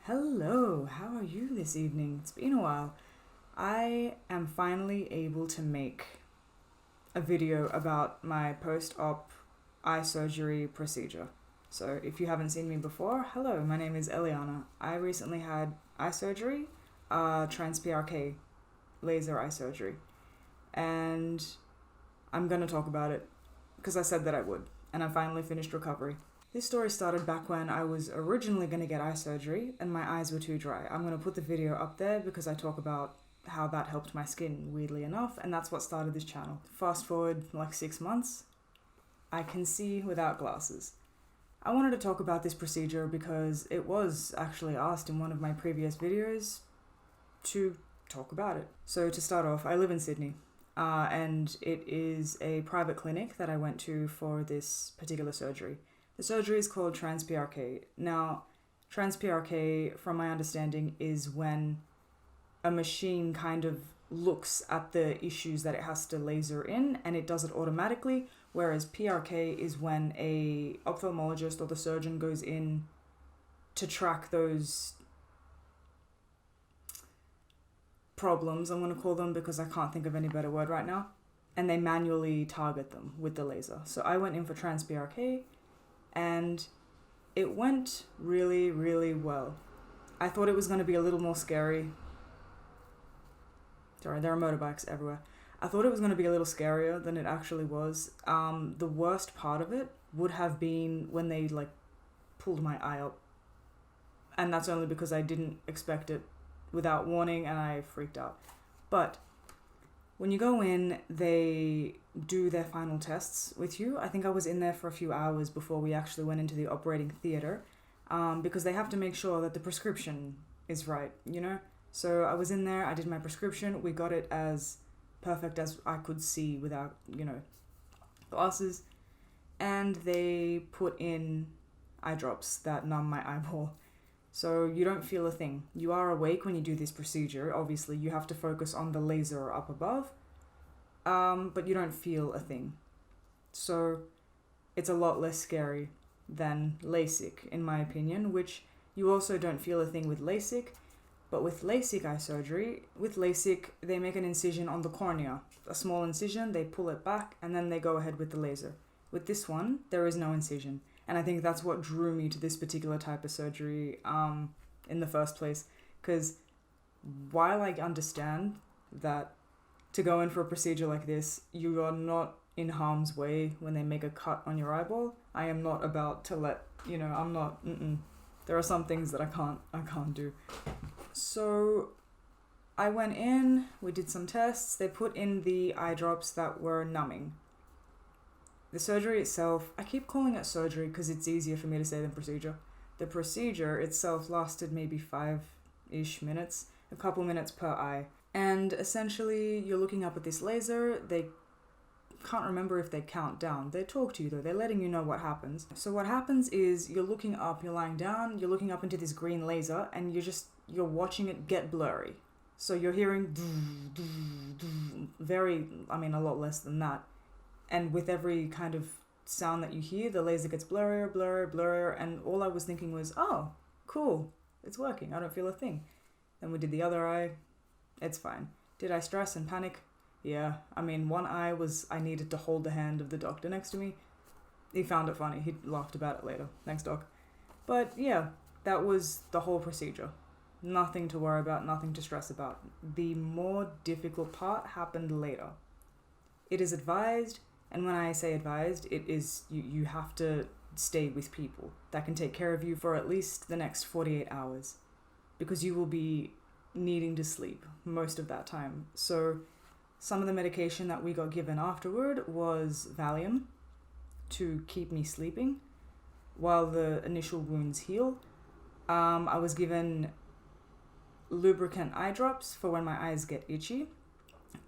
Hello, how are you this evening? It's been a while. I am finally able to make a video about my post-op eye surgery procedure. So if you haven't seen me before, hello, my name is Eleanna. I recently had eye surgery, Trans Prk laser eye surgery, and I'm gonna talk about it because I said that I would, and I finally finished recovery. This story started back when I was originally going to get eye surgery and my eyes were too dry. I'm going to put the video up there because I talk about how that helped my skin, weirdly enough, and that's what started this channel. Fast forward like 6 months, I can see without glasses. I wanted to talk about this procedure because it was actually asked in one of my previous videos to talk about it. So to start off, I live in Sydney, and it is a private clinic that I went to for this particular surgery. The surgery is called Trans Prk. Now, Trans Prk, from my understanding, is when a machine kind of looks at the issues that it has to laser in and it does it automatically, whereas PRK is when a ophthalmologist or the surgeon goes in to track those problems, I'm going to call them because I can't think of any better word right now, and they manually target them with the laser. So I went in for Trans Prk, and it went really, really well. I thought it was going to be a little more scary. Sorry, there are motorbikes everywhere. I thought it was going to be a little scarier than it actually was. The worst part of it would have been when they pulled my eye up. And that's only because I didn't expect it without warning and I freaked out. But when you go in, they do their final tests with you. I think I was in there for a few hours before we actually went into the operating theatre, because they have to make sure that the prescription is right, you know? So I was in there, I did my prescription, we got it as perfect as I could see without, glasses, and they put in eye drops that numb my eyeball. So you don't feel a thing. You are awake when you do this procedure. Obviously, you have to focus on the laser up above, but you don't feel a thing. So it's a lot less scary than LASIK, in my opinion, which you also don't feel a thing with LASIK. But with LASIK eye surgery, with LASIK, they make an incision on the cornea. A small incision, they pull it back, and then they go ahead with the laser. With this one, there is no incision. And I think that's what drew me to this particular type of surgery in the first place. Because while I understand that to go in for a procedure like this, you are not in harm's way when they make a cut on your eyeball, I am not about to I'm not, There are some things that I can't do. So I went in, we did some tests, they put in the eye drops that were numbing. The surgery itself, I keep calling it surgery because it's easier for me to say than procedure. The procedure itself lasted maybe 5-ish minutes, a couple minutes per eye. And essentially, you're looking up at this laser, they can't remember if they count down. They talk to you though, they're letting you know what happens. So what happens is you're looking up, you're lying down, you're looking up into this green laser, and you're watching it get blurry. So you're hearing a lot less than that. And with every kind of sound that you hear, the laser gets blurrier, blurrier, blurrier, and all I was thinking was, oh, cool, it's working, I don't feel a thing. Then we did the other eye, it's fine. Did I stress and panic? Yeah, one eye I needed to hold the hand of the doctor next to me. He found it funny, he laughed about it later, thanks doc. But yeah, that was the whole procedure. Nothing to worry about, nothing to stress about. The more difficult part happened later. It is advised, and when I say advised, it is you have to stay with people that can take care of you for at least the next 48 hours because you will be needing to sleep most of that time. So some of the medication that we got given afterward was Valium to keep me sleeping while the initial wounds heal. I was given Lubricant Eye Drops for when my eyes get itchy,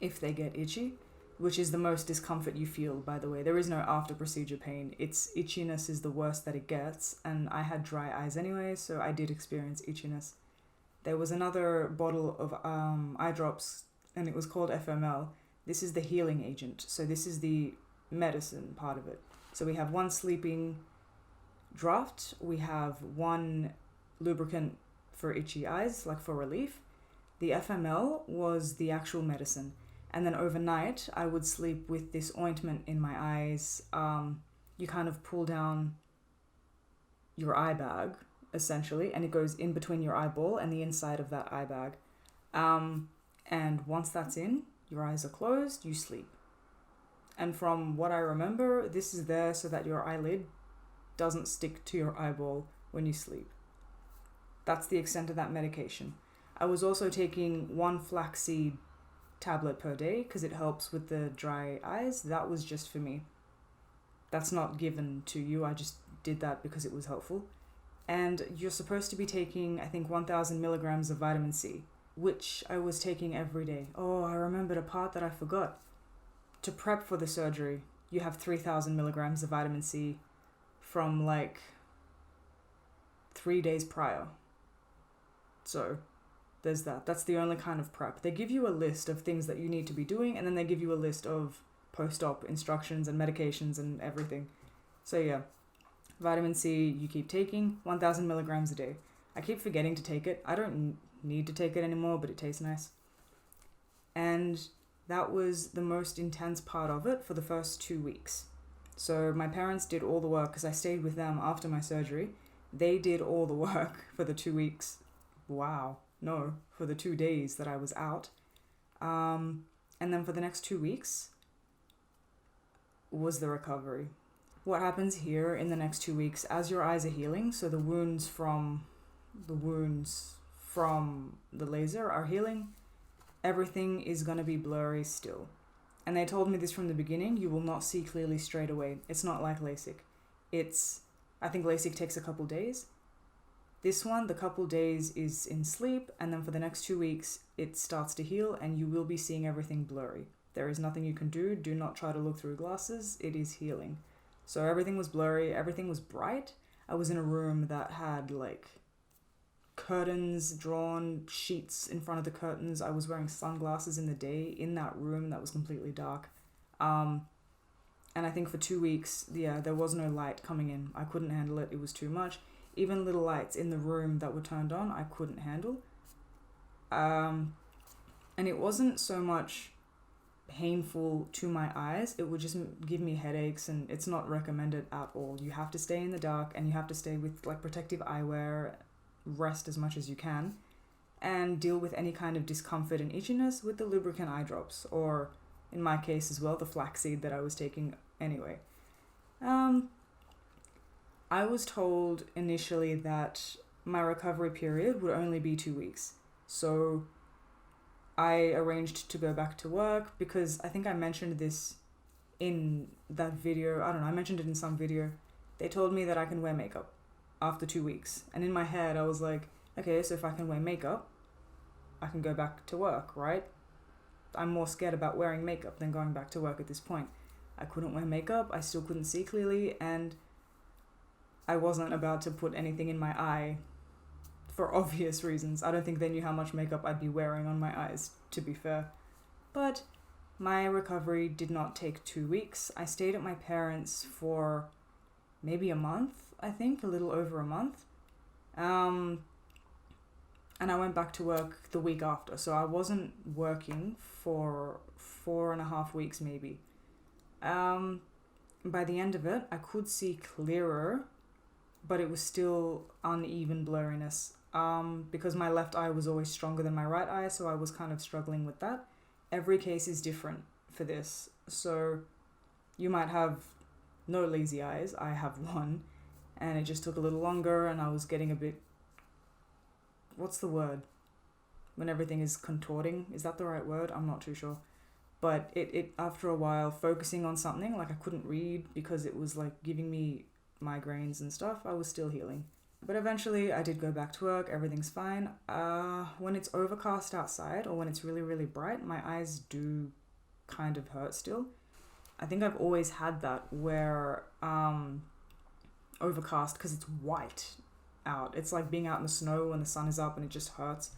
if they get itchy, which is the most discomfort you feel, by the way. There is no after procedure pain. Its itchiness is the worst that it gets, and I had dry eyes anyway, so I did experience itchiness. There was another bottle of eye drops, and it was called FML. This is the healing agent, so this is the medicine part of it. So we have one sleeping draft, we have one lubricant for itchy eyes, like for relief. The FML was the actual medicine. And then overnight, I would sleep with this ointment in my eyes. You kind of pull down your eye bag, essentially, and it goes in between your eyeball and the inside of that eye bag. And once that's in, your eyes are closed, you sleep. And from what I remember, this is there so that your eyelid doesn't stick to your eyeball when you sleep. That's the extent of that medication. I was also taking 1 flaxseed tablet per day because it helps with the dry eyes. That was just for me. That's not given to you. I just did that because it was helpful. And you're supposed to be taking, I think, 1,000 milligrams of vitamin C, which I was taking every day. Oh, I remembered a part that I forgot. To prep for the surgery, you have 3,000 milligrams of vitamin C from like 3 days prior. So there's that. That's the only kind of prep. They give you a list of things that you need to be doing, and then they give you a list of post-op instructions and medications and everything. So yeah, vitamin C you keep taking, 1,000 milligrams a day. I keep forgetting to take it. I don't need to take it anymore, but it tastes nice. And that was the most intense part of it for the first 2 weeks. So my parents did all the work because I stayed with them after my surgery. They did all the work for the 2 weeks. Wow. No, for the 2 days that I was out. And then for the next 2 weeks was the recovery. What happens here in the next 2 weeks, as your eyes are healing, so the wounds from the laser are healing, everything is going to be blurry still. And they told me this from the beginning, you will not see clearly straight away. It's not like LASIK. I think LASIK takes a couple days. This one, the couple days is in sleep, and then for the next 2 weeks, it starts to heal, and you will be seeing everything blurry. There is nothing you can do. Do not try to look through glasses. It is healing. So everything was blurry. Everything was bright. I was in a room that had, like, curtains drawn, sheets in front of the curtains. I was wearing sunglasses in the day in that room that was completely dark. And I think for 2 weeks, there was no light coming in. I couldn't handle it. It was too much. Even little lights in the room that were turned on, I couldn't handle. And it wasn't so much painful to my eyes. It would just give me headaches, and it's not recommended at all. You have to stay in the dark, and you have to stay with like protective eyewear, rest as much as you can, and deal with any kind of discomfort and itchiness with the lubricant eye drops, or in my case as well, the flaxseed that I was taking anyway. I was told initially that my recovery period would only be 2 weeks. So I arranged to go back to work because I think I mentioned this in that video. I don't know, I mentioned it in some video. They told me that I can wear makeup after 2 weeks. And in my head, I was like, okay, so if I can wear makeup, I can go back to work, right? I'm more scared about wearing makeup than going back to work at this point. I couldn't wear makeup. I still couldn't see clearly, and I wasn't about to put anything in my eye for obvious reasons. I don't think they knew how much makeup I'd be wearing on my eyes, to be fair. But my recovery did not take 2 weeks. I stayed at my parents' for maybe a month, I think, a little over a month. And I went back to work the week after, so I wasn't working for 4.5 weeks maybe. By the end of it, I could see clearer, but it was still uneven blurriness, because my left eye was always stronger than my right eye, so I was kind of struggling with that. Every case is different for this, so you might have no lazy eyes. I have one, and it just took a little longer, and I was getting a bit, what's the word? When everything is contorting, is that the right word? I'm not too sure. But it after a while, focusing on something, like I couldn't read because it was like giving me migraines and stuff, I was still healing. But eventually I did go back to work, everything's fine. When it's overcast outside or when it's really, really bright, my eyes do kind of hurt still. I think I've always had that where overcast, because it's white out. It's like being out in the snow when the sun is up and it just hurts.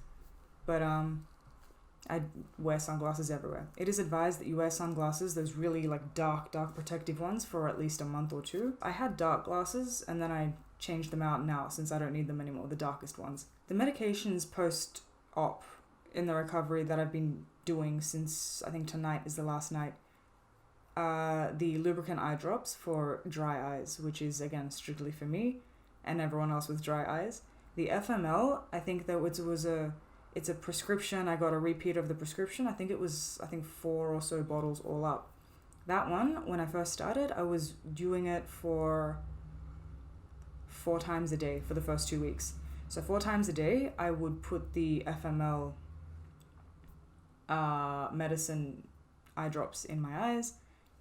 But I wear sunglasses everywhere. It is advised that you wear sunglasses, those really like dark protective ones, for at least a month or two. I had dark glasses and then I changed them out now since I don't need them anymore, the darkest ones. The medications post-op in the recovery that I've been doing since I think tonight is the last night. The Lubricant Eye Drops for dry eyes, which is again strictly for me and everyone else with dry eyes. The FML, I think that it's a prescription. I got a repeat of the prescription. I think 4 or so bottles all up. That one, when I first started, I was doing it for 4 times a day for the first 2 weeks. So 4 times a day, I would put the FML medicine eye drops in my eyes,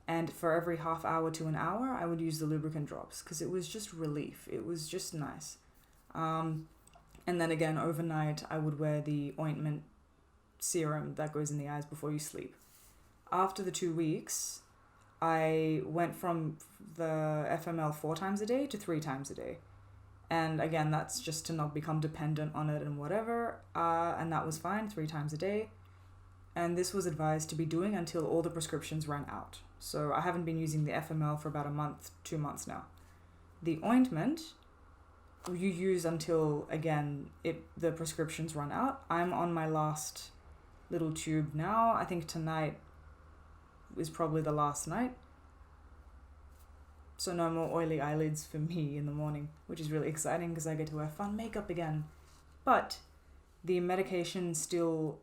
and for every half hour to an hour, I would use the lubricant drops because it was just relief. It was just nice. And then again, overnight, I would wear the ointment serum that goes in the eyes before you sleep. After the 2 weeks, I went from the FML 4 times a day to 3 times a day. And again, that's just to not become dependent on it and whatever. And that was fine, 3 times a day. And this was advised to be doing until all the prescriptions ran out. So I haven't been using the FML for about a month, 2 months now. The ointment, you use until, again, the prescriptions run out. I'm on my last little tube now. I think tonight is probably the last night. So no more oily eyelids for me in the morning, which is really exciting because I get to wear fun makeup again. But the medication still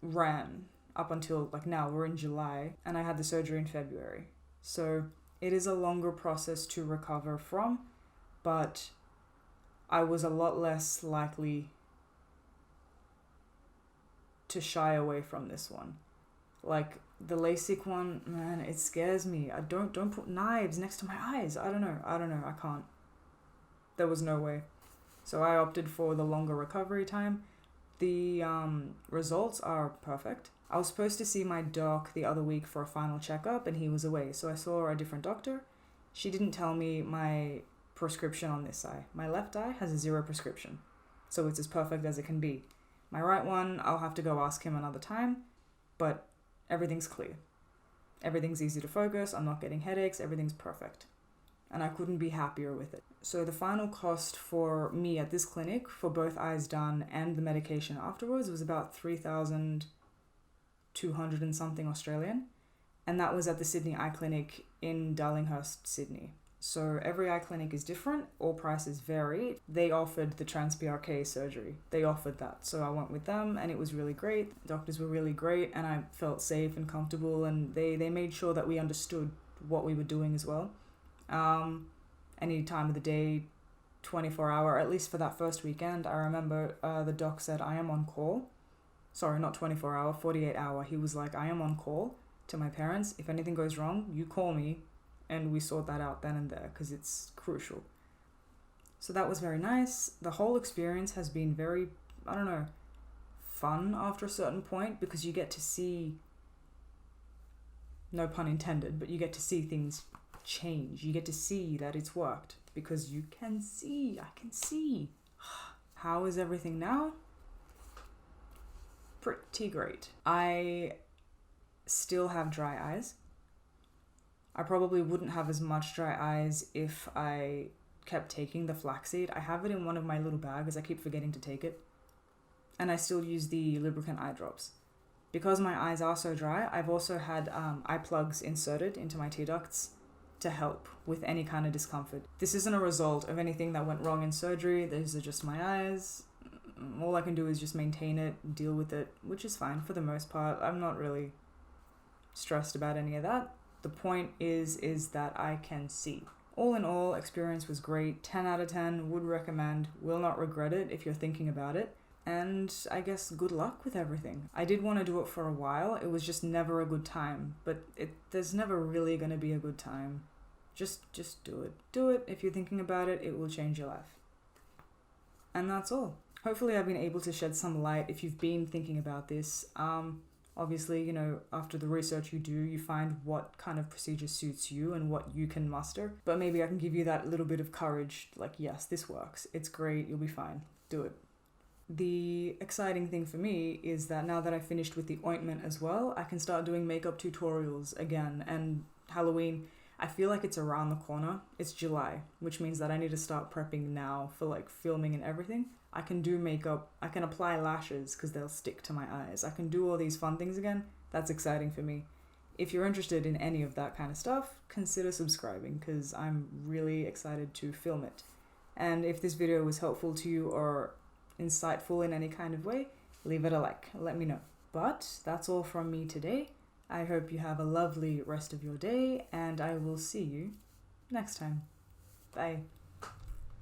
ran up until now. We're in July and I had the surgery in February. So it is a longer process to recover from, but I was a lot less likely to shy away from this one. The LASIK one, man, it scares me. I don't put knives next to my eyes. I don't know. I can't. There was no way. So I opted for the longer recovery time. The results are perfect. I was supposed to see my doc the other week for a final checkup and he was away. So I saw a different doctor. She didn't tell me my prescription on this eye. My left eye has a 0 prescription. So it's as perfect as it can be. My right one, I'll have to go ask him another time. But everything's clear. Everything's easy to focus. I'm not getting headaches. Everything's perfect. And I couldn't be happier with it. So the final cost for me at this clinic for both eyes done and the medication afterwards was about 3,200 and something Australian. And that was at the Sydney Eye Clinic in Darlinghurst, Sydney. So every eye clinic is different. All prices vary. They offered the Trans Prk surgery. They offered that. So I went with them and it was really great. The doctors were really great and I felt safe and comfortable and they made sure that we understood what we were doing as well. Any time of the day, 24 hour, at least for that first weekend, I remember the doc said, I am on call. Sorry, not 24 hour, 48 hour. He was like, I am on call to my parents. If anything goes wrong, you call me. And we sort that out then and there because it's crucial. So that was very nice. The whole experience has been very, fun after a certain point because you get to see, no pun intended, but you get to see things change. You get to see that it's worked because I can see. How is everything now? Pretty great. I still have dry eyes. I probably wouldn't have as much dry eyes if I kept taking the flaxseed. I have it in one of my little bags. I keep forgetting to take it. And I still use the lubricant eye drops. Because my eyes are so dry, I've also had eye plugs inserted into my tear ducts to help with any kind of discomfort. This isn't a result of anything that went wrong in surgery. These are just my eyes. All I can do is just maintain it, deal with it, which is fine for the most part. I'm not really stressed about any of that. The point is that I can see. All in all, experience was great. 10 out of 10, would recommend, will not regret it if you're thinking about it. And I guess good luck with everything. I did want to do it for a while. It was just never a good time. But there's never really going to be a good time. Just do it. Do it. If you're thinking about it, it will change your life. And that's all. Hopefully I've been able to shed some light if you've been thinking about this. Obviously, after the research you do, you find what kind of procedure suits you and what you can muster. But maybe I can give you that little bit of courage, yes, this works. It's great, you'll be fine. Do it. The exciting thing for me is that now that I've finished with the ointment as well, I can start doing makeup tutorials again. And Halloween, I feel like it's around the corner. It's July, which means that I need to start prepping now for like filming and everything. I can do makeup, I can apply lashes because they'll stick to my eyes. I can do all these fun things again. That's exciting for me. If you're interested in any of that kind of stuff, consider subscribing because I'm really excited to film it. And if this video was helpful to you or insightful in any kind of way, leave it a like. Let me know. But that's all from me today. I hope you have a lovely rest of your day, and I will see you next time. Bye.